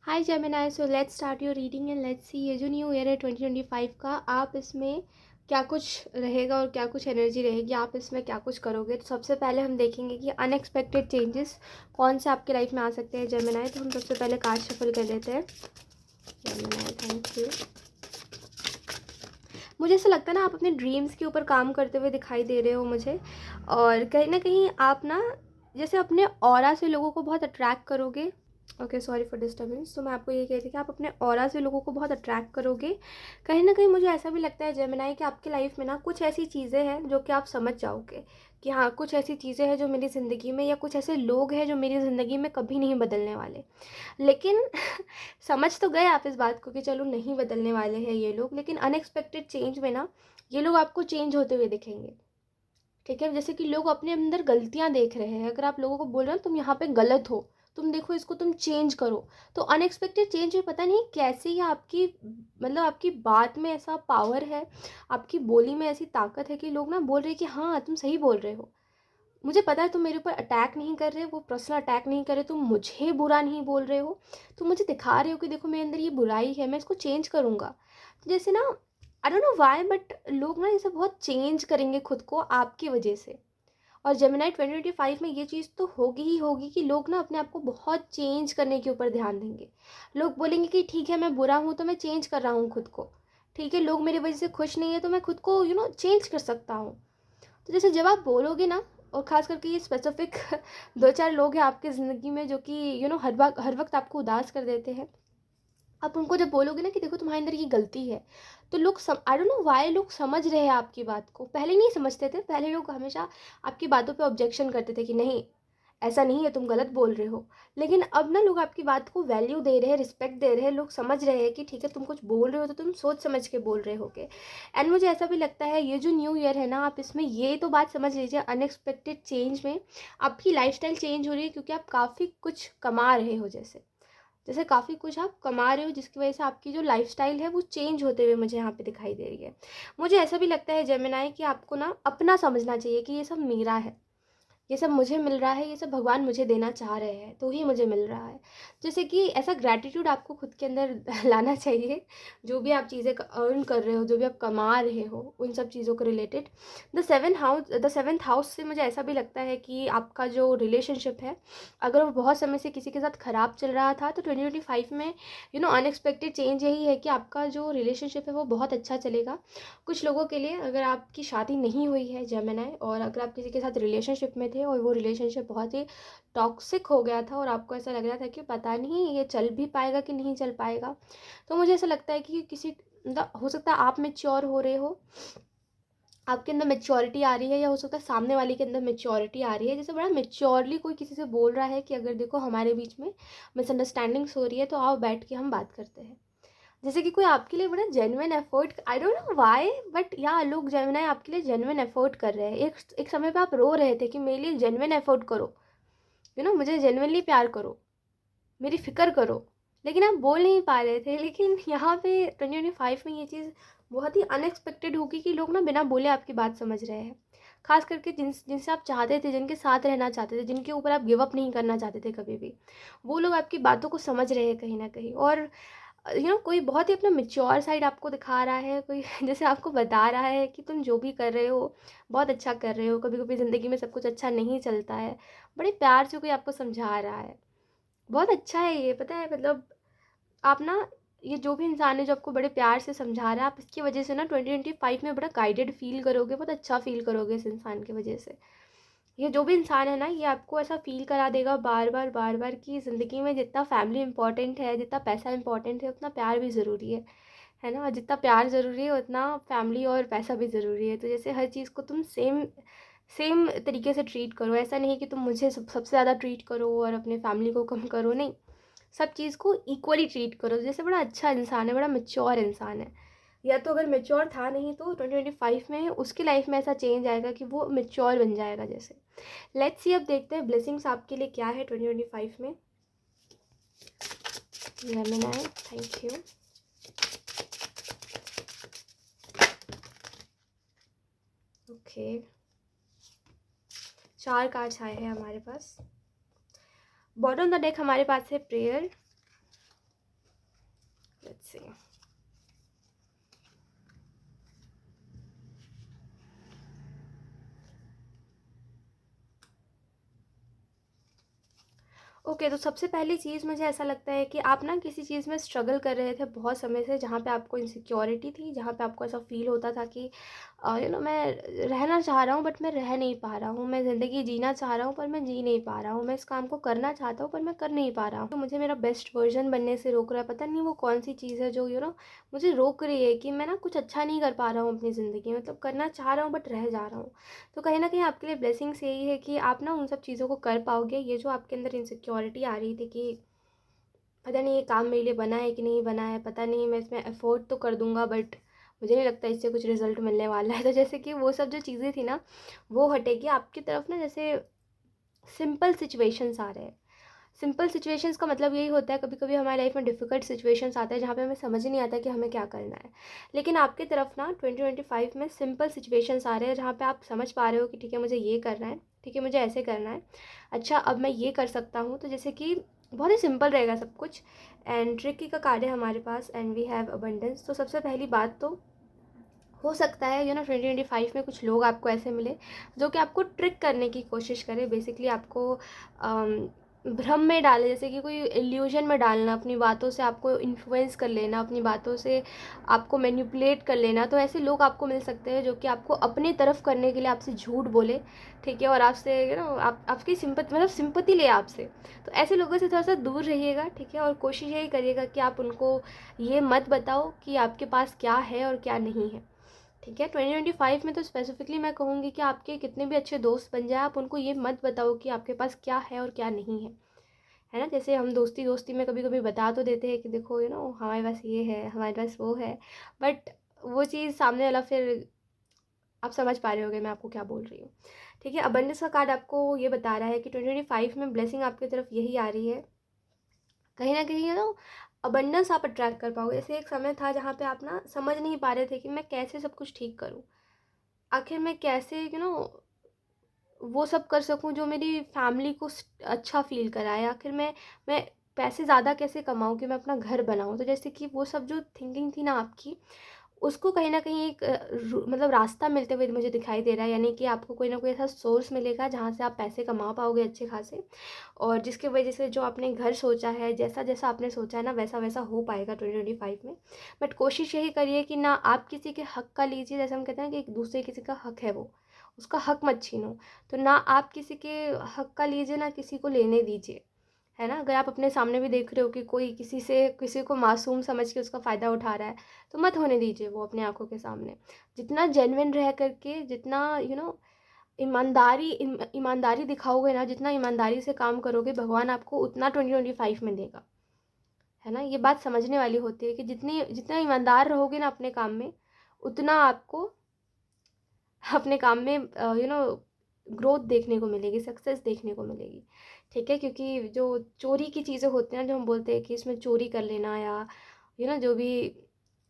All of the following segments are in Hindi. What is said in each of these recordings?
Hi Gemini, so let's start your reading and let's see ये जो न्यू ईयर है 2025 का, आप इसमें क्या कुछ रहेगा और क्या कुछ एनर्जी रहेगी, आप इसमें क्या कुछ करोगे। तो सबसे पहले हम देखेंगे कि अनएक्सपेक्टेड चेंजेस कौन से आपके लाइफ में आ सकते हैं जेमिनाई। तो हम सबसे पहले कार्ड शफल कर लेते हैं। Gemini, thank you. मुझे ऐसा लगता है ना, आप अपने ड्रीम्स के ऊपर काम करते हुए दिखाई दे रहे हो मुझे, और कहीं ना कहीं आप ना जैसे अपने ऑरा से लोगों को बहुत अट्रैक्ट करोगे। Okay, sorry for disturbance. तो मैं आपको ये कह रही थी कि आप अपने ऑरा से लोगों को बहुत अट्रैक्ट करोगे। कहीं ना कहीं मुझे ऐसा भी लगता है जेमिनाई कि आपकी लाइफ में ना कुछ ऐसी चीज़ें हैं जो कि आप समझ जाओगे कि हाँ, कुछ ऐसी चीज़ें हैं जो मेरी ज़िंदगी में, या कुछ ऐसे लोग हैं जो मेरी ज़िंदगी में कभी नहीं बदलने वाले। लेकिन समझ तो गए आप इस बात को कि चलो नहीं बदलने वाले हैं ये लोग, लेकिन अनएक्सपेक्टेड चेंज में ना ये लोग आपको चेंज होते हुए दिखेंगे। ठीक है, जैसे कि लोग अपने अंदर गलतियां देख रहे हैं। अगर आप लोगों को बोल रहे हो तुम यहाँ पे गलत हो, तुम देखो इसको, तुम चेंज करो, तो अनएक्सपेक्टेड चेंज में पता नहीं कैसे ही आपकी मतलब आपकी बात में ऐसा पावर है, आपकी बोली में ऐसी ताकत है कि लोग ना बोल रहे हैं कि हाँ तुम सही बोल रहे हो। मुझे पता है तुम मेरे ऊपर अटैक नहीं कर रहे हो, वो पर्सनल अटैक नहीं कर रहे, तुम मुझे बुरा नहीं बोल रहे हो, तुम मुझे दिखा रहे हो कि देखो मेरे अंदर ये बुराई है, मैं इसको चेंज करूँगा। तो जैसे ना, I don't know why, but लोग ना जैसे बहुत चेंज करेंगे खुद को आपकी वजह से। और जेमिनाई 2025 में ये चीज़ तो होगी ही होगी कि लोग ना अपने आप को बहुत चेंज करने के ऊपर ध्यान देंगे। लोग बोलेंगे कि ठीक है मैं बुरा हूँ तो मैं चेंज कर रहा हूँ खुद को। ठीक है, लोग मेरी वजह से खुश नहीं है तो मैं खुद को चेंज कर सकता हूँ। तो जैसे जब आप बोलोगे ना, और ख़ास करके ये स्पेसिफिक दो चार लोग हैं आपकी ज़िंदगी में जो कि हर वक्त आपको उदास कर देते हैं। आप उनको जब बोलोगे ना कि देखो तुम्हारे अंदर ये गलती है, तो लोग आई डोंट नो व्हाई लोग समझ रहे हैं आपकी बात को। पहले नहीं समझते थे, पहले लोग हमेशा आपकी बातों पे ऑब्जेक्शन करते थे कि नहीं, ऐसा नहीं है, तुम गलत बोल रहे हो। लेकिन अब ना लोग आपकी बात को वैल्यू दे रहे हैं, रिस्पेक्ट दे रहे हैं। लोग समझ रहे हैं कि ठीक है, तुम कुछ बोल रहे हो तो तुम सोच समझ के बोल रहे होगे। एंड मुझे ऐसा भी लगता है ये जो न्यू ईयर है ना, आप इसमें ये तो बात समझ लीजिए, अनएक्सपेक्टेड चेंज में आपकी लाइफस्टाइल चेंज हो रही है, क्योंकि आप काफ़ी कुछ कमा रहे हो। जैसे जैसे काफ़ी कुछ आप कमा रहे हो, जिसकी वजह से आपकी जो लाइफस्टाइल है वो चेंज होते हुए मुझे यहाँ पे दिखाई दे रही है। मुझे ऐसा भी लगता है जेमिनाई कि आपको ना अपना समझना चाहिए कि ये सब मेरा है, ये सब मुझे मिल रहा है, ये सब भगवान मुझे देना चाह रहे हैं तो ही मुझे मिल रहा है। जैसे कि ऐसा ग्रैटिट्यूड आपको खुद के अंदर लाना चाहिए। जो भी आप चीज़ें अर्न कर रहे हो, जो भी आप कमा रहे हो, उन सब चीज़ों को रिलेटेड द सेवेंथ हाउस से मुझे ऐसा भी लगता है कि आपका जो रिलेशनशिप है, अगर वो बहुत समय से किसी के साथ ख़राब चल रहा था, तो 2025 में अनएक्सपेक्टेड चेंज यही है कि आपका जो रिलेशनशिप है वो बहुत अच्छा चलेगा। कुछ लोगों के लिए, अगर आपकी शादी नहीं हुई है जेमिनाई, और अगर आप किसी के साथ रिलेशनशिप में थे और वो रिलेशनशिप बहुत ही टॉक्सिक हो गया था और आपको ऐसा लग रहा था कि पता नहीं ये चल भी पाएगा कि नहीं चल पाएगा, तो मुझे ऐसा लगता है कि किसी मतलब हो सकता है आप मेच्योर हो रहे हो, आपके अंदर मेच्योरिटी आ रही है, या हो सकता है सामने वाले के अंदर मेच्योरिटी आ रही है। जैसे बड़ा मेच्योरली कोई किसी से बोल रहा है कि अगर देखो हमारे बीच में मिसअंडरस्टैंडिंग्स हो रही है तो आओ बैठ के हम बात करते हैं। जैसे कि कोई आपके लिए बड़ा genuine effort, I don't know why, but या लोग जेमिनाई आपके लिए जेन्युइन एफर्ट कर रहे हैं। एक समय पे आप रो रहे थे कि मेरे लिए जेन्युइन एफर्ट करो, मुझे जेन्युइनली प्यार करो, मेरी फ़िक्र करो, लेकिन आप बोल नहीं पा रहे थे। लेकिन यहाँ पे 2025 में ये चीज़ बहुत ही अनएक्सपेक्टेड होगी कि लोग ना बिना बोले आपकी बात समझ रहे हैं। खास करके जिनसे आप चाहते थे, जिनके साथ रहना चाहते थे, जिनके ऊपर आप गिव अप नहीं करना चाहते थे कभी भी, वो लोग आपकी बातों को समझ रहे हैं कहीं ना कहीं। और कोई बहुत ही अपना मेच्योर साइड आपको दिखा रहा है, कोई जैसे आपको बता रहा है कि तुम जो भी कर रहे हो बहुत अच्छा कर रहे हो। कभी कभी ज़िंदगी में सब कुछ अच्छा नहीं चलता है, बड़े प्यार से कोई आपको समझा रहा है। बहुत अच्छा है ये, पता है, मतलब आप ना, ये जो भी इंसान है जो आपको बड़े प्यार से समझा रहा है, आप इसकी वजह से ना 2025 में बड़ा गाइडेड फील करोगे, बहुत अच्छा फील करोगे इस इंसान की वजह से। ये जो भी इंसान है ना, ये आपको ऐसा फील करा देगा बार बार कि ज़िंदगी में जितना फैमिली इंपॉर्टेंट है, जितना पैसा इंपॉर्टेंट है, उतना प्यार भी ज़रूरी है ना। और जितना प्यार ज़रूरी है उतना फैमिली और पैसा भी ज़रूरी है। तो जैसे हर चीज़ को तुम सेम सेम तरीके से ट्रीट करो। ऐसा नहीं कि तुम मुझे सबसे ज़्यादा ट्रीट करो और अपने फैमिली को कम करो, नहीं, सब चीज़ को इक्वली ट्रीट करो। जैसे बड़ा अच्छा इंसान है, बड़ा मेच्योर इंसान है, या तो अगर मेच्योर था नहीं तो 2025 में उसकी लाइफ में ऐसा चेंज आएगा कि वो मेच्योर बन जाएगा। जैसे लेट्स सी, अब देखते हैं ब्लेसिंग्स आपके लिए क्या है 2025 में। Gemini, thank you. Okay, 4 cards आए हैं हमारे पास। बॉटम ऑफ द डेक हमारे पास है प्रेयर, लेट्स सी। ओके, तो सबसे पहली चीज़ मुझे ऐसा लगता है कि आप ना किसी चीज़ में स्ट्रगल कर रहे थे बहुत समय से, जहाँ पे आपको इनसिक्योरिटी थी, जहाँ पे आपको ऐसा फ़ील होता था कि मैं रहना चाह रहा हूँ बट मैं रह नहीं पा रहा हूँ, मैं ज़िंदगी जीना चाह रहा हूँ पर मैं जी नहीं पा रहा हूँ, मैं इस काम को करना चाहता हूँ पर मैं कर नहीं पा रहा हूँ, तो मुझे मेरा बेस्ट वर्जन बनने से रोक रहा है। पता नहीं वो कौन सी चीज़ है जो मुझे रोक रही है कि मैं ना कुछ अच्छा नहीं कर पा रहा हूँ अपनी ज़िंदगी में, मतलब करना चाह रहा हूँ बट रह जा रहा हूँ। तो कहीं न कहीं आपके लिए ब्लेसिंग्स यही है कि आप ना उन सब चीज़ों को कर पाओगे। ये जो आपके अंदर इनसिक्योरिटी आ रही थी कि पता नहीं ये काम मेरे लिए बना है कि नहीं बना है, पता नहीं मैं इसमें एफ़ोर्ट तो कर दूँगा बट मुझे नहीं लगता इससे कुछ रिज़ल्ट मिलने वाला है। तो जैसे कि वो सब जो चीज़ें थी ना, वो हटेगी आपकी तरफ ना। जैसे सिंपल सिचुएशंस आ रहे हैं। सिंपल सिचुएशंस का मतलब यही होता है, कभी कभी हमारी लाइफ में डिफ़िकल्ट सिचुएशंस आते हैं जहाँ पे हमें समझ ही नहीं आता कि हमें क्या करना है। लेकिन आपकी तरफ ना 2025 में सिंपल सिचुएशंस आ रहे हैं जहाँ पे आप समझ पा रहे हो कि ठीक है मुझे ये करना है, ठीक है मुझे ऐसे करना है, अच्छा अब मैं ये कर सकता हूँ। तो जैसे कि बहुत ही सिंपल रहेगा सब कुछ। एंड ट्रिकी का कार्ड है हमारे पास, एंड वी हैव अबंडेंस। तो सबसे पहली बात तो हो सकता है 2025 में कुछ लोग आपको ऐसे मिले जो कि आपको ट्रिक करने की कोशिश करे, बेसिकली आपको भ्रम में डाले, जैसे कि कोई इल्यूजन में डालना, अपनी बातों से आपको इन्फ्लुएंस कर लेना, अपनी बातों से आपको मैनिपुलेट कर लेना। तो ऐसे लोग आपको मिल सकते हैं जो कि आपको अपनी तरफ करने के लिए आपसे झूठ बोले, ठीक है, और आपसे आपकी सिंपति, मतलब सिंपति ले आपसे। तो ऐसे लोगों से थोड़ा सा दूर रहिएगा, ठीक है, और कोशिश यही करिएगा कि आप उनको ये मत बताओ कि आपके पास क्या है और क्या नहीं है, ठीक है। 2025 में तो स्पेसिफिकली मैं कहूँगी कि आपके कितने भी अच्छे दोस्त बन जाए, आप उनको ये मत बताओ कि आपके पास क्या है और क्या नहीं है ना। जैसे हम दोस्ती दोस्ती में कभी कभी बता तो देते हैं कि देखो हमारे पास ये है, हमारे पास वो है, बट वो चीज़ सामने वाला फिर, आप समझ पा रहे होगे मैं आपको क्या बोल रही हूँ, ठीक है। अबंडेंस का कार्ड आपको ये बता रहा है कि 2025 में ब्लेसिंग आपकी तरफ यही आ रही है। कहीं ना कहीं अबंडेंस आप अट्रैक्ट कर पाओगे। जैसे एक समय था जहाँ पे आप ना समझ नहीं पा रहे थे कि मैं कैसे सब कुछ ठीक करूँ, आखिर मैं कैसे वो सब कर सकूं जो मेरी फैमिली को अच्छा फील कराए, आखिर मैं पैसे ज़्यादा कैसे कमाऊं कि मैं अपना घर बनाऊं। तो जैसे कि वो सब जो थिंकिंग थी ना आपकी, उसको कहीं ना कहीं एक मतलब रास्ता मिलते हुए मुझे दिखाई दे रहा है, यानी कि आपको कोई ना कोई ऐसा सोर्स मिलेगा जहाँ से आप पैसे कमा पाओगे अच्छे खासे, और जिसके वजह से जो आपने घर सोचा है, जैसा जैसा आपने सोचा है ना, वैसा वैसा हो पाएगा 2025 में। बट कोशिश यही करिए कि ना आप किसी के हक का लीजिए, जैसे हम कहते हैं कि एक दूसरे किसी का हक है, वो उसका हक मत छीनो। तो ना आप किसी के हक का लीजिए, ना किसी को लेने दीजिए, है ना। अगर आप अपने सामने भी देख रहे हो कि कोई किसी को मासूम समझ के उसका फ़ायदा उठा रहा है, तो मत होने दीजिए वो अपने आंखों के सामने। जितना जेन्युइन रह करके, जितना ईमानदारी दिखाओगे ना, जितना ईमानदारी से काम करोगे, भगवान आपको उतना 2025 में देगा, है ना। ये बात समझने वाली होती है कि जितना ईमानदार रहोगे ना अपने काम में, उतना आपको अपने काम में ग्रोथ देखने को मिलेगी, सक्सेस देखने को मिलेगी, ठीक है। क्योंकि जो चोरी की चीज़ें होती हैं, जो हम बोलते हैं कि इसमें चोरी कर लेना, या जो भी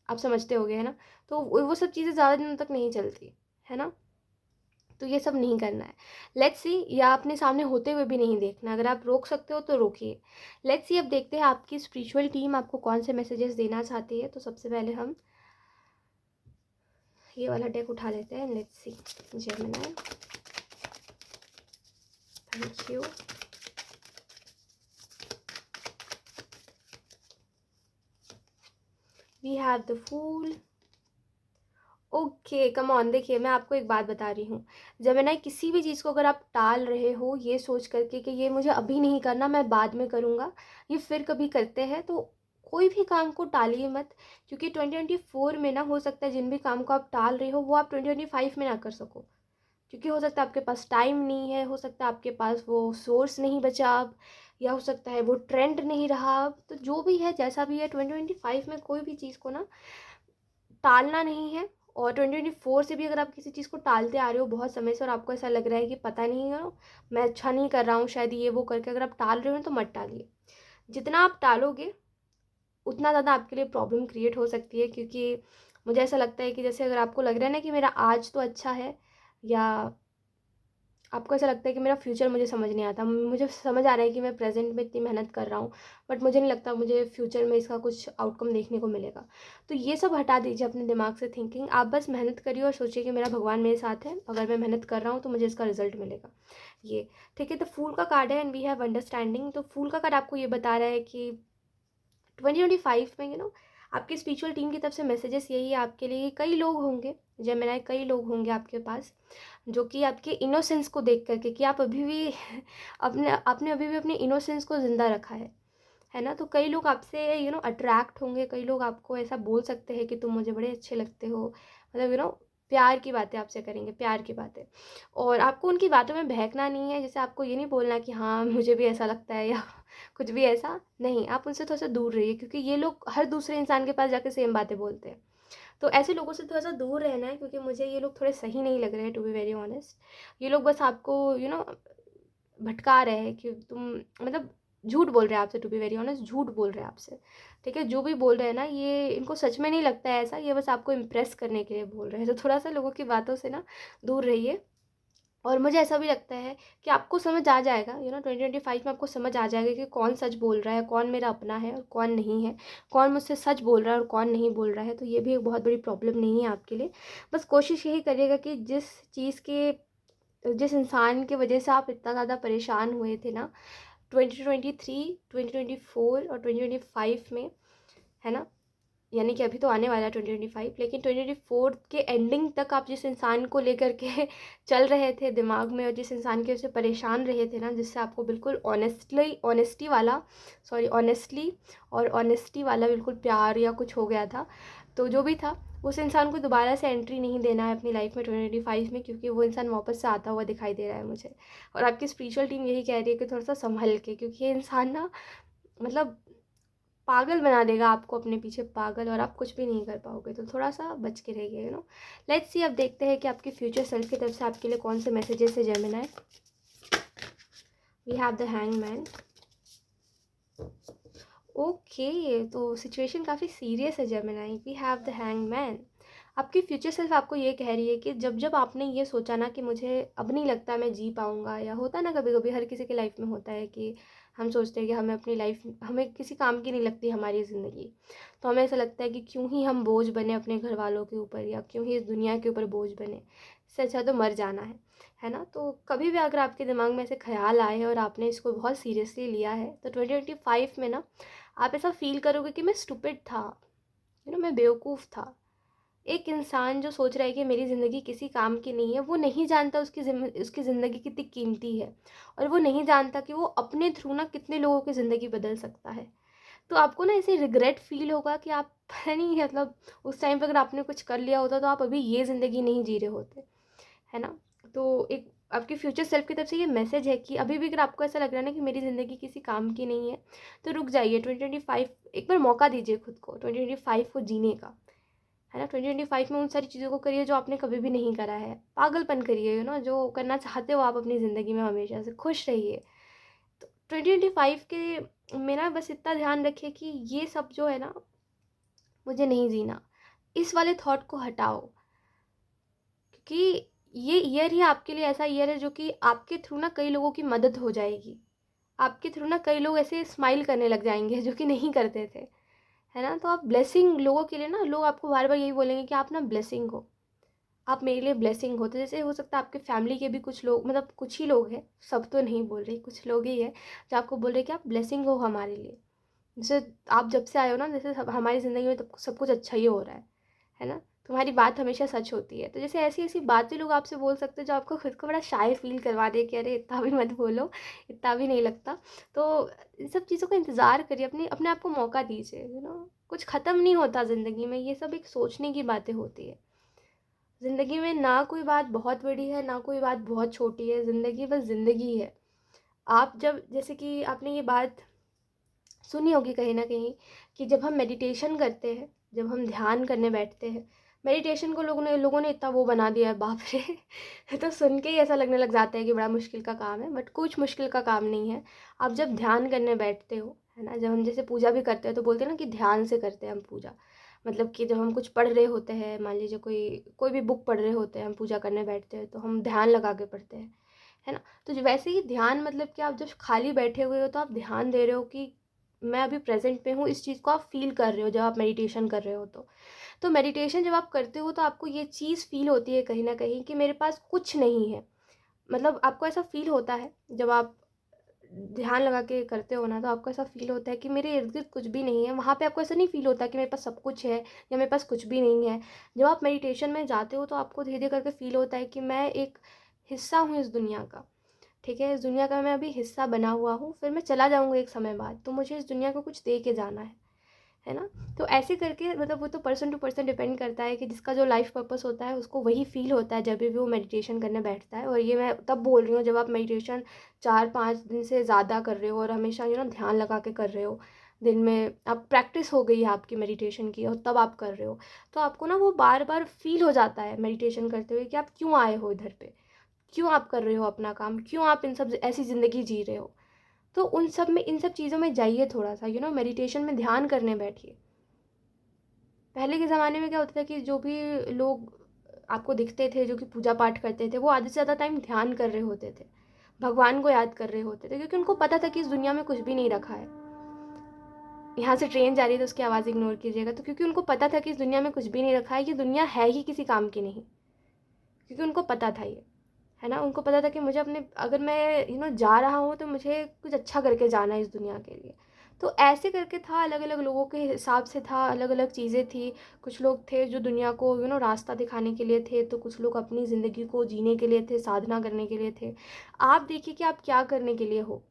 आप समझते होगे, है ना, तो वो सब चीज़ें ज़्यादा दिनों तक नहीं चलती, है ना। तो ये सब नहीं करना है। लेट्स सी, या अपने सामने होते हुए भी नहीं देखना। अगर आप रोक सकते हो तो रोकिए। लेट्स सी, अब देखते हैं आपकी स्पिरिचुअल टीम आपको कौन से मैसेजेस देना चाहती है। तो सबसे पहले हम ये वाला डेक उठा लेते हैं। Let's see, Gemini, thank you. We have the fool. Okay, come on. देखिए, मैं आपको एक बात बता रही हूँ, जेमिनी, किसी भी चीज़ को अगर आप टाल रहे हो ये सोच करके कि ये मुझे अभी नहीं करना, मैं बाद में करूँगा, ये फिर कभी करते हैं, तो कोई भी काम को टालिए मत। क्योंकि 2024 में ना, हो सकता है जिन भी काम को आप टाल रहे हो वो आप 2025 में ना कर सको, क्योंकि हो सकता है आपके पास टाइम नहीं है, हो सकता है आपके पास वो सोर्स नहीं बचा अब, या हो सकता है वो ट्रेंड नहीं रहा अब। तो जो भी है, जैसा भी है, 2025 में कोई भी चीज़ को ना टालना नहीं है। और 2024 से भी अगर आप किसी चीज़ को टालते आ रहे हो बहुत समय से, और आपको ऐसा लग रहा है कि पता नहीं मैं अच्छा नहीं कर रहा हूँ शायद, ये वो करके अगर आप टाल रहे हो तो मत टालिए। जितना आप टालोगे उतना ज़्यादा आपके लिए प्रॉब्लम क्रिएट हो सकती है। क्योंकि मुझे ऐसा लगता है कि जैसे अगर आपको लग रहा है ना कि मेरा आज तो अच्छा है, या आपको ऐसा लगता है कि मेरा फ्यूचर मुझे समझ नहीं आता, मुझे समझ आ रहा है कि मैं प्रेजेंट में इतनी मेहनत कर रहा हूँ, बट मुझे नहीं लगता मुझे फ्यूचर में इसका कुछ आउटकम देखने को मिलेगा। तो ये सब हटा दीजिए अपने दिमाग से थिंकिंग, आप बस मेहनत करिए और सोचिए कि मेरा भगवान मेरे साथ है, अगर मैं मेहनत कर रहा हूँ तो मुझे इसका रिजल्ट मिलेगा। ये ठीक है। तो फूल का कार्ड है एंड वी हैव अंडरस्टैंडिंग। तो फूल का कार्ड आपको ये बता रहा है कि 2025 में आपकी स्पिरिचुअल टीम की तरफ से मैसेजेस यही है आपके लिए। कई लोग होंगे जेमिनी, कई लोग होंगे आपके पास जो कि आपके इनोसेंस को देख करके, कि आप अभी भी आपने अभी भी अपने इनोसेंस को ज़िंदा रखा है ना। तो कई लोग आपसे अट्रैक्ट होंगे, कई लोग आपको ऐसा बोल सकते हैं कि तुम मुझे बड़े अच्छे लगते हो, मतलब प्यार की बातें आपसे करेंगे, प्यार की बातें। और आपको उनकी बातों में बहकना नहीं है, जैसे आपको ये नहीं बोलना कि हाँ मुझे भी ऐसा लगता है या कुछ भी ऐसा नहीं। आप उनसे थोड़ा सा दूर रहिए, क्योंकि ये लोग हर दूसरे इंसान के पास जाके सेम बातें बोलते हैं। तो ऐसे लोगों से थोड़ा सा दूर रहना है, क्योंकि मुझे ये लोग थोड़े सही नहीं लग रहे हैं, टू बी वेरी ऑनेस्ट। ये लोग बस आपको भटका रहे हैं कि तुम, मतलब झूठ बोल रहे हैं आपसे, टू बी वेरी ऑनेस्ट झूठ बोल रहे हैं आपसे। ठीक है, जो भी बोल रहे हैं ना, ये इनको सच में नहीं लगता है ऐसा, ये बस आपको इम्प्रेस करने के लिए बोल रहे हैं। तो थोड़ा सा लोगों की बातों से ना दूर रहिए। और मुझे ऐसा भी लगता है कि आपको समझ आ जाएगा 2025 में, आपको समझ आ जाएगा कि कौन सच बोल रहा है, कौन मेरा अपना है और कौन नहीं है, कौन मुझसे सच बोल रहा है और कौन नहीं बोल रहा है। तो ये भी एक बहुत बड़ी प्रॉब्लम नहीं है आपके लिए। बस कोशिश यही करिएगा कि जिस इंसान की वजह से आप इतना ज़्यादा परेशान हुए थे ना 2023, 2024 और 2025 में, है ना, यानी कि अभी तो आने वाला है 2025, लेकिन 2024 के एंडिंग तक आप जिस इंसान को लेकर के चल रहे थे दिमाग में, और जिस इंसान के वजह से परेशान रहे थे ना, जिससे आपको बिल्कुल ऑनेस्टी वाला बिल्कुल प्यार या कुछ हो गया था, तो जो भी था, उस इंसान को दोबारा से एंट्री नहीं देना है अपनी लाइफ में 2025 में, क्योंकि वो इंसान वापस से आता हुआ दिखाई दे रहा है मुझे। और आपकी स्पिरिचुअल टीम यही कह रही है कि थोड़ा सा संभल के, क्योंकि ये इंसान ना, मतलब पागल बना देगा आपको, अपने पीछे पागल, और आप कुछ भी नहीं कर पाओगे। तो थोड़ा सा बच के रहिए लेट्स सी। अब देखते हैं कि आपकी फ्यूचर सेल्फ की तरफ से आपके लिए कौन से मैसेजेस है Gemini. We have the hangman. Okay, तो सिचुएशन काफ़ी सीरियस है Gemini. We have the hangman. आपकी फ्यूचर सेल्फ आपको ये कह रही है कि जब जब आपने ये सोचा ना कि मुझे अब नहीं लगता मैं जी पाऊँगा, या होता है ना कभी कभी हर किसी की लाइफ में होता है कि हम सोचते हैं कि हमें अपनी लाइफ, हमें किसी काम की नहीं लगती हमारी ज़िंदगी, तो हमें ऐसा लगता है कि क्यों ही हम बोझ बने अपने घर वालों के ऊपर, या क्यों ही इस दुनिया के ऊपर बोझ बने, इससे अच्छा तो मर जाना है ना। तो कभी भी अगर आपके दिमाग में ऐसे ख्याल आए हैं और आपने इसको बहुत सीरियसली लिया है, तो 2025 में ना आप ऐसा फील करोगे कि मैं स्टूपिड था, मैं बेवकूफ़ था। एक इंसान जो सोच रहा है कि मेरी ज़िंदगी किसी काम की नहीं है, वो नहीं जानता उसकी ज़िंदगी कितनी कीमती है, और वो नहीं जानता कि वो अपने थ्रू ना कितने लोगों की ज़िंदगी बदल सकता है। तो आपको ना ऐसे रिग्रेट फील होगा कि आप पता नहीं, मतलब उस टाइम पर अगर आपने कुछ कर लिया होता तो आप अभी ये ज़िंदगी नहीं जी रहे होते, है ना। तो एक आपके फ्यूचर सेल्फ की तरफ से ये मैसेज है कि अभी भी अगर आपको ऐसा लग रहा है ना कि मेरी ज़िंदगी किसी काम की नहीं है, तो रुक जाइए। 2025 एक बार मौका दीजिए खुद को 2025 को जीने का, है ना। 2025 में उन सारी चीज़ों को करिए जो आपने कभी भी नहीं करा है। पागलपन करिए, जो करना चाहते हो आप अपनी ज़िंदगी में, हमेशा से खुश रहिए। तो 2025 के मेरा बस इतना ध्यान रखिए कि ये सब जो है ना, मुझे नहीं जीना, इस वाले थॉट को हटाओ, क्योंकि ये ईयर ही आपके लिए ऐसा ईयर है जो कि आपके थ्रू ना कई लोगों की मदद हो जाएगी। आपके थ्रू ना कई लोग ऐसे स्माइल करने लग जाएंगे जो कि नहीं करते थे, है ना। तो आप ब्लेसिंग लोगों के लिए ना, लोग आपको बार बार यही बोलेंगे कि आप ना ब्लेसिंग हो, आप मेरे लिए ब्लेसिंग हो। तो जैसे हो सकता है आपके फैमिली के भी कुछ लोग, मतलब कुछ ही लोग हैं, सब तो नहीं बोल रही, कुछ लोग ही है जो आपको बोल रहे हैं कि आप ब्लेसिंग हो हमारे लिए। जैसे आप जब से आए हो ना, जैसे हमारी ज़िंदगी में तब सब कुछ अच्छा ही हो रहा है ना। तुम्हारी बात हमेशा सच होती है। तो जैसे ऐसी ऐसी बातें लोग आपसे बोल सकते हैं जो आपको खुद को बड़ा शाय फील करवा दे कि अरे इतना भी मत बोलो, इतना भी नहीं लगता। तो इन सब चीज़ों का इंतज़ार करिए, अपने आप को मौका दीजिए। कुछ ख़त्म नहीं होता ज़िंदगी में, ये सब एक सोचने की बातें होती है। ज़िंदगी में ना कोई बात बहुत बड़ी है, ना कोई बात बहुत छोटी है, ज़िंदगी बस ज़िंदगी है। आप जब, जैसे कि आपने ये बात सुनी होगी कहीं ना कहीं, कि जब हम मेडिटेशन करते हैं, जब हम ध्यान करने बैठते हैं, मेडिटेशन को लोगों ने इतना वो बना दिया है, बाप रे तो सुन के ही ऐसा लगने लग जाता है कि बड़ा मुश्किल का काम है, बट कुछ मुश्किल का काम नहीं है। आप जब ध्यान करने बैठते हो, है ना, जब हम जैसे पूजा भी करते हैं तो बोलते हैं ना कि ध्यान से करते हैं हम पूजा। मतलब कि जब हम कुछ पढ़ रहे होते हैं, मान लीजिए कोई कोई भी बुक पढ़ रहे होते हैं, हम पूजा करने बैठते हैं तो हम ध्यान लगा के पढ़ते हैं, है ना। तो वैसे ही ध्यान मतलब कि आप जब खाली बैठे हुए हो तो आप ध्यान दे रहे हो कि मैं अभी प्रेजेंट में हूँ, इस चीज़ को आप फील कर रहे हो जब आप मेडिटेशन कर रहे हो। तो मेडिटेशन जब आप करते हो तो आपको ये चीज़ फील होती है कहीं ना कहीं कि मेरे पास कुछ नहीं है। मतलब आपको ऐसा फील होता है जब आप ध्यान लगा के करते हो ना, तो आपको ऐसा फील होता है कि मेरे इर्द गिर्द कुछ भी नहीं है। वहाँ पे आपको ऐसा नहीं फील होता कि मेरे पास सब कुछ है या मेरे पास कुछ भी नहीं है। जब आप मेडिटेशन में जाते हो तो आपको धीरे धीरे करके फील होता है कि मैं एक हिस्सा हूँ इस दुनिया का। ठीक है, इस दुनिया का मैं अभी हिस्सा बना हुआ हूँ, फिर मैं चला जाऊँगा एक समय बाद, तो मुझे इस दुनिया को कुछ दे के जाना है ना। तो ऐसे करके मतलब वो तो पर्सन टू पर्सन डिपेंड करता है कि जिसका जो लाइफ पर्पस होता है उसको वही फील होता है जब भी वो मेडिटेशन करने बैठता है। और ये मैं तब बोल रही हूँ जब आप मेडिटेशन 4-5 दिन से ज़्यादा कर रहे हो और हमेशा ध्यान लगा के कर रहे हो। दिन में आप प्रैक्टिस हो गई है आपकी मेडिटेशन की और तब आप कर रहे हो, तो आपको ना वो बार बार फील हो जाता है मेडिटेशन करते हुए कि आप क्यों आए हो इधर पे, क्यों आप कर रहे हो अपना काम, क्यों आप इन सब ऐसी ज़िंदगी जी रहे हो। तो उन सब में, इन सब चीज़ों में जाइए थोड़ा सा, मेडिटेशन में ध्यान करने बैठिए। पहले के ज़माने में क्या होता था कि जो भी लोग आपको दिखते थे जो कि पूजा पाठ करते थे, वो आधे से ज़्यादा टाइम ध्यान कर रहे होते थे, भगवान को याद कर रहे होते थे, क्योंकि उनको पता था कि इस दुनिया में कुछ भी नहीं रखा है। यहाँ से ट्रेन जा रही है तो उसकी आवाज़ इग्नोर कीजिएगा। तो क्योंकि उनको पता था कि इस दुनिया में कुछ भी नहीं रखा है, ये दुनिया है ही किसी काम की नहीं, क्योंकि उनको पता था ये, है ना। उनको पता था कि मुझे अपने, अगर मैं जा रहा हूँ तो मुझे कुछ अच्छा करके जाना है इस दुनिया के लिए। तो ऐसे करके था, अलग अलग लोगों के हिसाब से था, अलग अलग चीज़ें थी। कुछ लोग थे जो दुनिया को रास्ता दिखाने के लिए थे, तो कुछ लोग अपनी ज़िंदगी को जीने के लिए थे, साधना करने के लिए थे। आप देखिए कि आप क्या करने के लिए हो।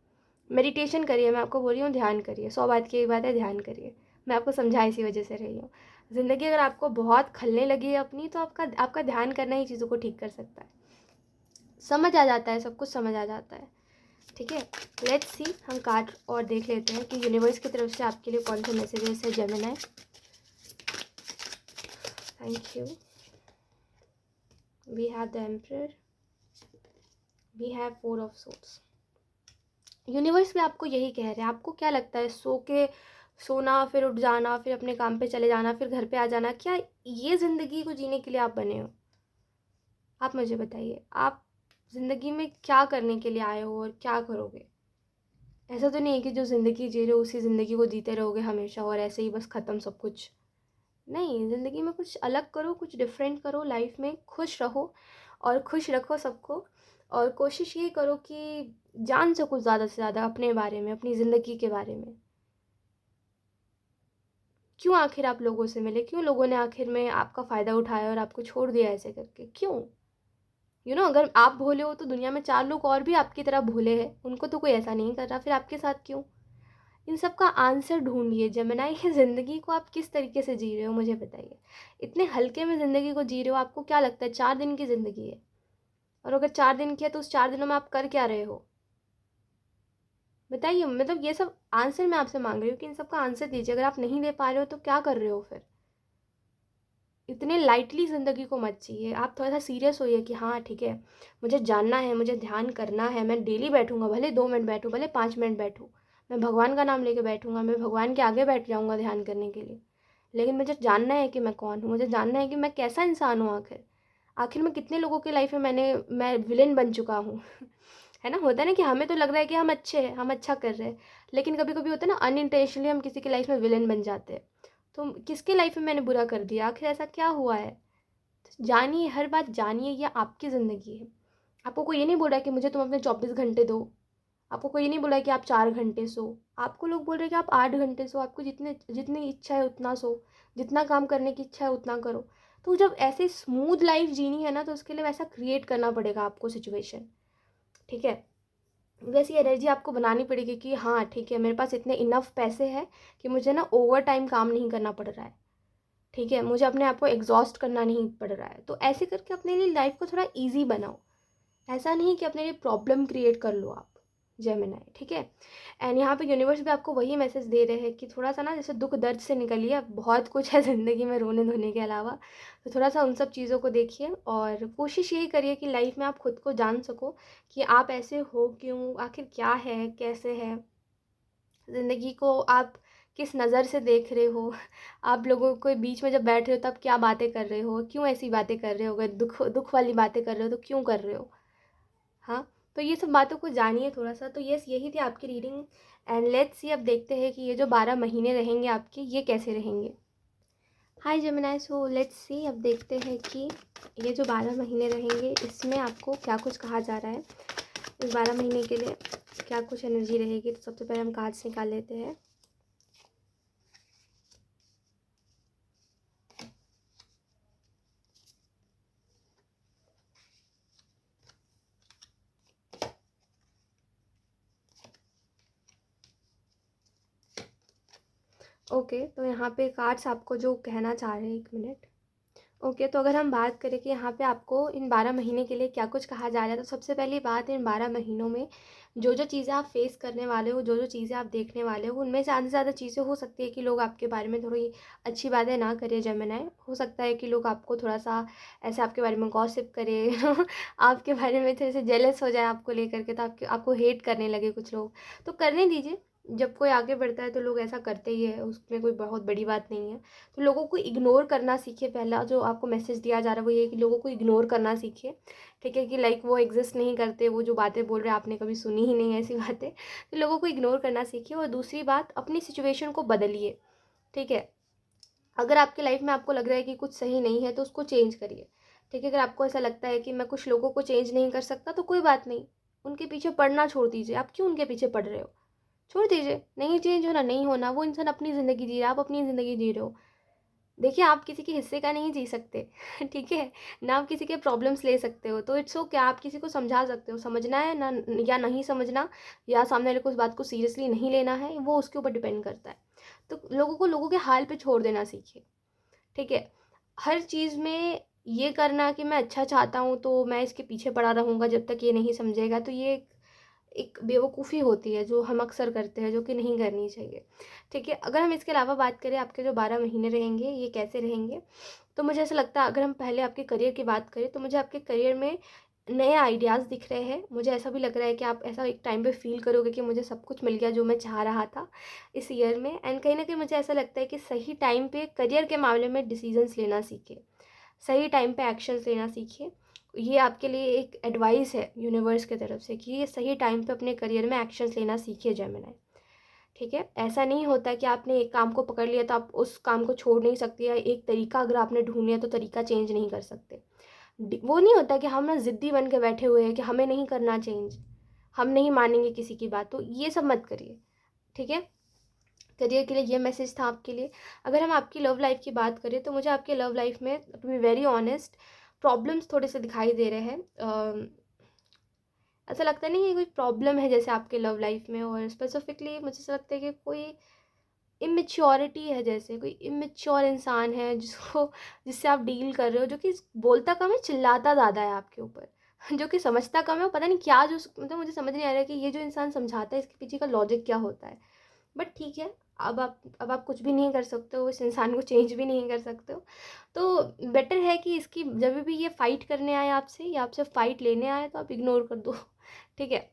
मेडिटेशन करिए, मैं आपको बोल रही हूँ ध्यान करिए, 100 बात की एक बात है, ध्यान करिए। मैं आपको समझा इसी वजह से रही हूँ। ज़िंदगी अगर आपको बहुत खलने लगी है अपनी, तो आपका आपका ध्यान करना ही चीज़ों को ठीक कर सकता है। समझ आ जाता है, सब कुछ समझ आ जाता है। ठीक है, लेट्स सी, हम कार्ड और देख लेते हैं कि यूनिवर्स की तरफ से आपके लिए कौन से मैसेजेस है Gemini. Thank you. We have the emperor, we have 4 of swords. Universe भी आपको यही कह रहे हैं। आपको क्या लगता है, सोना फिर उठ जाना फिर अपने काम पे चले जाना फिर घर पे आ जाना, क्या ये ज़िंदगी को जीने के लिए आप बने हो? आप मुझे बताइए, आप ज़िंदगी में क्या करने के लिए आए हो और क्या करोगे? ऐसा तो नहीं है कि जो ज़िंदगी जी रहे हो उसी ज़िंदगी को जीते रहोगे हमेशा और ऐसे ही बस ख़त्म सब कुछ। नहीं, ज़िंदगी में कुछ अलग करो, कुछ डिफरेंट करो, लाइफ में खुश रहो और खुश रखो सबको। और कोशिश ये करो कि जान सको ज़्यादा से ज़्यादा अपने बारे में, अपनी ज़िंदगी के बारे में। क्यों आखिर आप लोगों से मिले, क्यों लोगों ने आखिर में आपका फ़ायदा उठाया और आपको छोड़ दिया ऐसे करके, क्यों? अगर आप भोले हो तो दुनिया में 4 लोग और भी आपकी तरह भोले हैं, उनको तो कोई ऐसा नहीं कर रहा, फिर आपके साथ क्यों? इन सब का आंसर ढूंढिए। जेमिनी, ये ज़िंदगी को आप किस तरीके से जी रहे हो, मुझे बताइए। इतने हल्के में ज़िंदगी को जी रहे हो, आपको क्या लगता है 4 दिन की ज़िंदगी है, और अगर 4 दिन की है तो उस 4 दिनों में आप कर क्या रहे हो? बताइए। मतलब ये सब आंसर मैं आपसे मांग रही हूँ कि इन सब का आंसर दीजिए। अगर आप नहीं दे पा रहे हो तो क्या कर रहे हो फिर? इतने लाइटली ज़िंदगी को मत जिए। आप थोड़ा सा सीरियस होइए कि हाँ ठीक है, मुझे जानना है, मुझे ध्यान करना है, मैं डेली बैठूंगा, भले 2 मिनट बैठूँ, भले 5 मिनट बैठूँ, मैं भगवान का नाम लेके बैठूंगा, मैं भगवान के आगे बैठ जाऊंगा ध्यान करने के लिए। लेकिन मुझे जानना है कि मैं कौन हूँ, मुझे जानना है कि मैं कैसा इंसान हूँ। आखिर आखिर में कितने लोगों की लाइफ में मैं विलेन बन चुका हूँ। है ना, होता है ना कि हमें तो लग रहा है कि हम अच्छे हैं, हम अच्छा कर रहे हैं, लेकिन कभी कभी होता है ना अनइंटेंशनली हम किसी की लाइफ में विलेन बन जाते हैं। तो किसके लाइफ में मैंने बुरा कर दिया, आखिर ऐसा क्या हुआ है? तो जानिए, हर बात जानिए, ये आपकी ज़िंदगी है। आपको कोई ये नहीं बोल रहा है कि मुझे तुम अपने 24 घंटे दो। आपको कोई ये नहीं बोला है कि आप 4 घंटे सो। आपको लोग बोल रहे हैं कि आप 8 घंटे सो, आपको जितने जितनी इच्छा है उतना सो, जितना काम करने की इच्छा है उतना करो। तो जब ऐसे स्मूथ लाइफ जीनी है ना, तो उसके लिए वैसा क्रिएट करना पड़ेगा आपको सिचुएशन। ठीक है, वैसी एनर्जी आपको बनानी पड़ेगी कि हाँ ठीक है, मेरे पास इतने इनफ पैसे हैं कि मुझे ना ओवर टाइम काम नहीं करना पड़ रहा है। ठीक है, मुझे अपने आप को एग्जॉस्ट करना नहीं पड़ रहा है। तो ऐसे करके अपने लिए लाइफ को थोड़ा ईजी बनाओ। ऐसा नहीं कि अपने लिए प्रॉब्लम क्रिएट कर लो आप, जेमिनी। ठीक है, एंड यहाँ पे यूनिवर्स भी आपको वही मैसेज दे रहे हैं कि थोड़ा सा ना जैसे दुख दर्द से निकलिए। अब बहुत कुछ है ज़िंदगी में रोने धोने के अलावा, तो थोड़ा सा उन सब चीज़ों को देखिए और कोशिश यही करिए कि लाइफ में आप खुद को जान सको कि आप ऐसे हो क्यों, आखिर क्या है, कैसे है ज़िंदगी को, आप किस नज़र से देख रहे हो। आप लोगों के बीच में जब बैठ रहे हो तब क्या बातें कर रहे हो, क्यों ऐसी बातें कर रहे हो, अगर दुख दुख वाली बातें कर रहे हो तो क्यों कर रहे हो। हाँ, तो ये सब बातों को जानिए थोड़ा सा। तो यस, यही थी आपकी रीडिंग एंड लेट्स सी, अब देखते हैं कि ये जो 12 महीने रहेंगे आपके, ये कैसे रहेंगे। हाय जेमिनी, सो लेट्स सी, अब देखते हैं कि ये जो 12 महीने रहेंगे इसमें आपको क्या कुछ कहा जा रहा है। इस 12 महीने के लिए क्या कुछ एनर्जी रहेगी। तो सबसे पहले हम कार्ड्स निकाल लेते हैं। ओके, तो यहाँ पे कार्ड्स आपको जो कहना चाह रहे हैं, 1 मिनट। ओके, तो अगर हम बात करें कि यहाँ पे आपको इन 12 महीने के लिए क्या कुछ कहा जा रहा है, तो सबसे पहली बात, इन 12 महीनों में जो जो चीज़ें आप फेस करने वाले हो, जो जो चीज़ें आप देखने वाले हो, उनमें से आधी से ज़्यादा चीज़ें हो सकती है कि लोग आपके बारे में थोड़ी अच्छी बातें ना करें जेमिनी। हो सकता है कि लोग आपको थोड़ा सा ऐसे आपके बारे में गॉसिप करे आपके बारे में थोड़े से जेलस हो जाए आपको लेकर के, तो आपको हेट करने लगे कुछ लोग। तो करने दीजिए, जब कोई आगे बढ़ता है तो लोग ऐसा करते ही है, उसमें कोई बहुत बड़ी बात नहीं है। तो लोगों को इग्नोर करना सीखिए। पहला जो आपको मैसेज दिया जा रहा है वो ये है कि लोगों को इग्नोर करना सीखिए, ठीक है, कि लाइक वो एग्जिस्ट नहीं करते, वो जो बातें बोल रहे हैं आपने कभी सुनी ही नहीं है ऐसी बातें। तो लोगों को इग्नोर करना सीखिए। और दूसरी बात, अपनी सिचुएशन को बदलिए, ठीक है। अगर आपकी लाइफ में आपको लग रहा है कि कुछ सही नहीं है तो उसको चेंज करिए, ठीक है। अगर आपको ऐसा लगता है कि मैं कुछ लोगों को चेंज नहीं कर सकता, तो कोई बात नहीं, उनके पीछे पड़ना छोड़ दीजिए। आप क्यों उनके पीछे पड़ रहे हो? छोड़ दीजिए, नहीं चेंज होना, नहीं होना। वो इंसान अपनी ज़िंदगी जी रहा है, आप अपनी ज़िंदगी जी रहे हो। देखिए, आप किसी के हिस्से का नहीं जी सकते ठीक है, ना आप किसी के प्रॉब्लम्स ले सकते हो। तो इट्स ओके, आप किसी को समझा सकते हो। समझना है ना या नहीं समझना, या सामने वाले को उस बात को सीरियसली नहीं लेना है, वो उसके ऊपर डिपेंड करता है। तो लोगों को लोगों के हाल पे छोड़ देना सीखिए, ठीक है। हर चीज़ में ये करना कि मैं अच्छा चाहता हूँ तो मैं इसके पीछे पड़ा रहूँगा जब तक ये नहीं समझेगा, तो ये एक बेवकूफ़ी होती है जो हम अक्सर करते हैं, जो कि नहीं करनी चाहिए, ठीक है। अगर हम इसके अलावा बात करें आपके जो 12 महीने रहेंगे ये कैसे रहेंगे, तो मुझे ऐसा लगता है, अगर हम पहले आपके करियर की बात करें, तो मुझे आपके करियर में नए आइडियाज़ दिख रहे हैं। मुझे ऐसा भी लग रहा है कि आप ऐसा एक टाइम पे फ़ील करोगे कि मुझे सब कुछ मिल गया जो मैं चाह रहा था इस ईयर में। एंड कहीं न कहीं मुझे ऐसा लगता है कि सही टाइम पे करियर के मामले में डिसीज़न्स लेना सीखिए, सही टाइम पे एक्शंस लेना सीखिए। ये आपके लिए एक एडवाइस है यूनिवर्स की तरफ से कि ये सही टाइम पे अपने करियर में एक्शंस लेना सीखिए जेमिनी, ठीक है। ऐसा नहीं होता कि आपने एक काम को पकड़ लिया तो आप उस काम को छोड़ नहीं सकते, या एक तरीका अगर आपने ढूंढ लिया तो तरीका चेंज नहीं कर सकते। वो नहीं होता कि हम ना ज़िद्दी बन के बैठे हुए हैं कि हमें नहीं करना चेंज, हम नहीं मानेंगे किसी की बात। तो ये सब मत करिए, ठीक है। करियर के लिए ये मैसेज था आपके लिए। अगर हम आपकी लव लाइफ की बात करें, तो मुझे आपके लव लाइफ में, to be very honest, problems थोड़े से दिखाई दे रहे हैं। ऐसा लगता नहीं है कोई प्रॉब्लम है जैसे आपके लव लाइफ में, और स्पेसिफिकली मुझे ऐसा लगता है कि कोई इमेच्योरिटी है, जैसे कोई इमेच्योर इंसान है जिससे आप डील कर रहे हो, जो कि बोलता कम है, चिल्लाता ज़्यादा है आपके ऊपर जो कि समझता कम है। पता नहीं क्या, जो मतलब मुझे समझ नहीं आ रहा है कि ये जो इंसान समझाता है इसके पीछे का लॉजिक क्या होता है। बट ठीक है, अब आप कुछ भी नहीं कर सकते हो, इस इंसान को चेंज भी नहीं कर सकते हो। तो बेटर है कि इसकी, जब भी ये फ़ाइट करने आए आपसे या आपसे फ़ाइट लेने आए, तो आप इग्नोर कर दो ठीक है।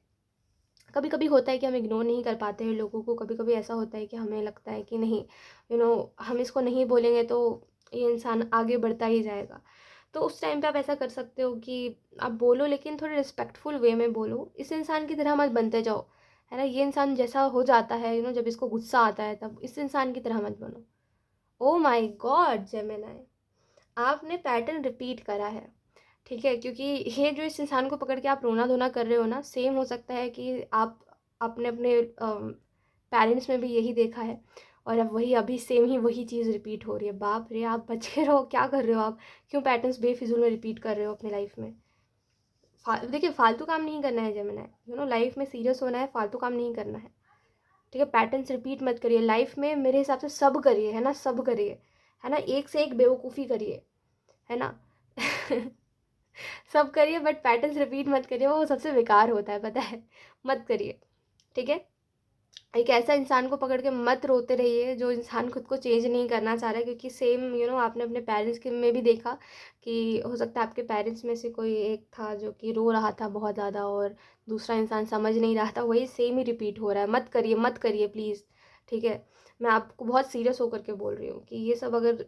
कभी कभी होता है कि हम इग्नोर नहीं कर पाते हैं लोगों को। कभी कभी ऐसा होता है कि हमें लगता है कि नहीं, हम इसको नहीं बोलेंगे तो ये इंसान आगे बढ़ता ही जाएगा। तो उस टाइम पे आप ऐसा कर सकते हो कि आप बोलो, लेकिन थोड़े रिस्पेक्टफुल वे में बोलो। इस इंसान की तरह मत बनते जाओ, है ना। ये इंसान जैसा हो जाता है, जब इसको गुस्सा आता है, तब इस इंसान की तरह मत बनो। ओ माय गॉड जेमिनी, आपने पैटर्न रिपीट करा है, ठीक है। क्योंकि ये जो इस इंसान को पकड़ के आप रोना धोना कर रहे हो ना, सेम हो सकता है कि आप आपने अपने पेरेंट्स में भी यही देखा है, और अब वही, अभी सेम ही वही चीज़ रिपीट हो रही है। बाप रे, आप बच के रहो, क्या कर रहे हो आप? क्यों पैटर्न्स बेफिजूल में रिपीट कर रहे हो अपनी लाइफ में? देखिए, फालतू काम नहीं करना है जेमिनी, लाइफ में सीरियस होना है, फालतू काम नहीं करना है, ठीक है। पैटर्न्स रिपीट मत करिए लाइफ में। मेरे हिसाब से सब करिए, है ना, सब करिए, है ना, एक से एक बेवकूफ़ी करिए, है ना सब करिए, बट पैटर्न्स रिपीट मत करिए, वो सबसे बेकार होता है, पता है। मत करिए, ठीक है। एक ऐसा इंसान को पकड़ के मत रोते रहिए जो इंसान खुद को चेंज नहीं करना चाह रहा है, क्योंकि सेम आपने अपने पेरेंट्स के में भी देखा कि हो सकता है आपके पेरेंट्स में से कोई एक था जो कि रो रहा था बहुत ज़्यादा, और दूसरा इंसान समझ नहीं रहा था। वही सेम ही रिपीट हो रहा है। मत करिए, मत करिए प्लीज़, ठीक है। मैं आपको बहुत सीरियस होकर के बोल रही हूँ कि ये सब अगर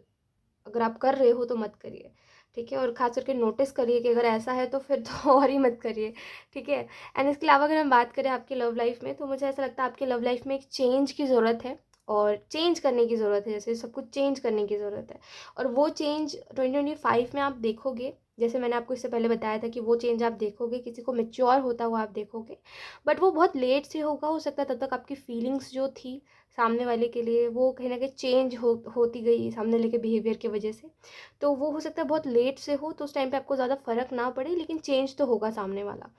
अगर आप कर रहे हो तो मत करिए, ठीक है, और ख़ास करके नोटिस करिए कि अगर ऐसा है तो फिर तो और ही मत करिए, ठीक है। एंड इसके अलावा अगर हम बात करें आपकी लव लाइफ़ में, तो मुझे ऐसा लगता है आपकी लव लाइफ़ में एक चेंज की ज़रूरत है और चेंज करने की ज़रूरत है, जैसे सब कुछ चेंज करने की ज़रूरत है। और वो चेंज 2025 में आप देखोगे, जैसे मैंने आपको इससे पहले बताया था कि वो चेंज आप देखोगे, किसी को मैच्योर होता हुआ आप देखोगे, बट वो बहुत लेट से होगा। हो सकता है तब तक आपकी फीलिंग्स जो थी सामने वाले के लिए, वो कहीं न कहीं चेंज होती गई सामने वाले के बिहेवियर की वजह से। तो वो हो सकता है बहुत लेट से हो, तो उस टाइम पे आपको ज़्यादा फ़र्क ना पड़े, लेकिन चेंज तो होगा सामने वाला,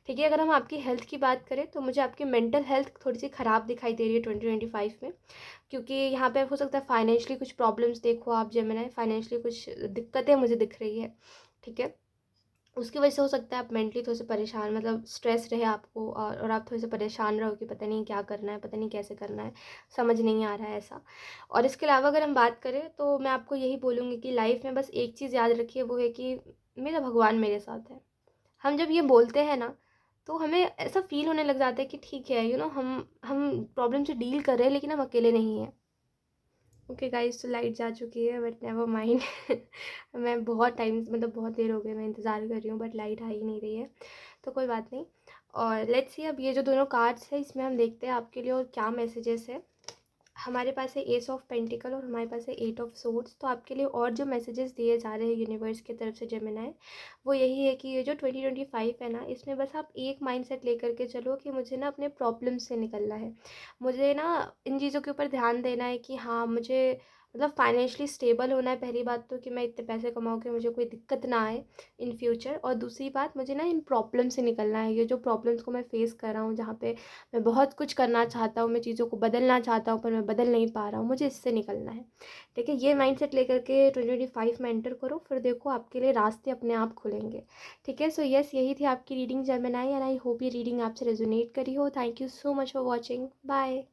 ठीक है। अगर हम आपकी हेल्थ की बात करें, तो मुझे आपकी मेंटल हेल्थ थोड़ी-सी ख़राब दिखाई दे रही है 2025 में, क्योंकि यहाँ पे हो सकता है फाइनेंशियली कुछ प्रॉब्लम्स देखो आप जेमिनी, फाइनेंशियली कुछ दिक्कतें मुझे दिख रही है, ठीक है। उसकी वजह से हो सकता है आप मेंटली थोड़े से परेशान, मतलब स्ट्रेस रहे आपको, और आप थोड़े से परेशान रहो कि पता नहीं क्या करना है, पता नहीं कैसे करना है, समझ नहीं आ रहा है ऐसा। और इसके अलावा अगर हम बात करें, तो मैं आपको यही बोलूँगी कि लाइफ में बस एक चीज़ याद रखिए, वो है कि मेरा भगवान मेरे साथ है। हम जब ये बोलते हैं ना, तो हमें ऐसा फ़ील होने लग जाता है कि ठीक है, हम प्रॉब्लम से डील कर रहे हैं, लेकिन हम अकेले नहीं हैं। ओके गाइस, तो लाइट जा चुकी है, बट नेवर माइंड। मैं बहुत टाइम, मतलब बहुत देर हो गई मैं इंतज़ार कर रही हूँ, बट लाइट आ ही नहीं रही है, तो कोई बात नहीं। और लेट्स सी, अब ये जो दोनों कार्ड्स है, इसमें हम देखते हैं आपके लिए और क्या मैसेजेस है। हमारे पास है एस ऑफ पेंटिकल और हमारे पास है एट ऑफ सोर्ड्स। तो आपके लिए और जो मैसेजेस दिए जा रहे हैं यूनिवर्स की तरफ से जेमिनी, वो यही है कि ये जो 2025 है ना, इसमें बस आप एक माइंडसेट लेकर के चलो कि मुझे ना अपने प्रॉब्लम से निकलना है, मुझे ना इन चीज़ों के ऊपर ध्यान देना है कि हाँ, मुझे मतलब फाइनेंशियली स्टेबल होना है। पहली बात तो कि मैं इतने पैसे कमाऊँ कि मुझे कोई दिक्कत ना आए इन फ्यूचर, और दूसरी बात, मुझे ना इन प्रॉब्लम से निकलना है। ये जो प्रॉब्लम्स को मैं फेस कर रहा हूँ, जहाँ पे मैं बहुत कुछ करना चाहता हूँ, मैं चीज़ों को बदलना चाहता हूँ, पर मैं बदल नहीं पा रहा हूँ, मुझे इससे निकलना है, ठीक है। ये माइंडसेट लेकर के 2025 में एंटर करो, फिर देखो आपके लिए रास्ते अपने आप खुलेंगे, ठीक है। सो यस, यही थी आपकी reading Gemini, and I hope ये रीडिंग आपसे रेजोनेट करी हो। Thank you so much for watching, bye.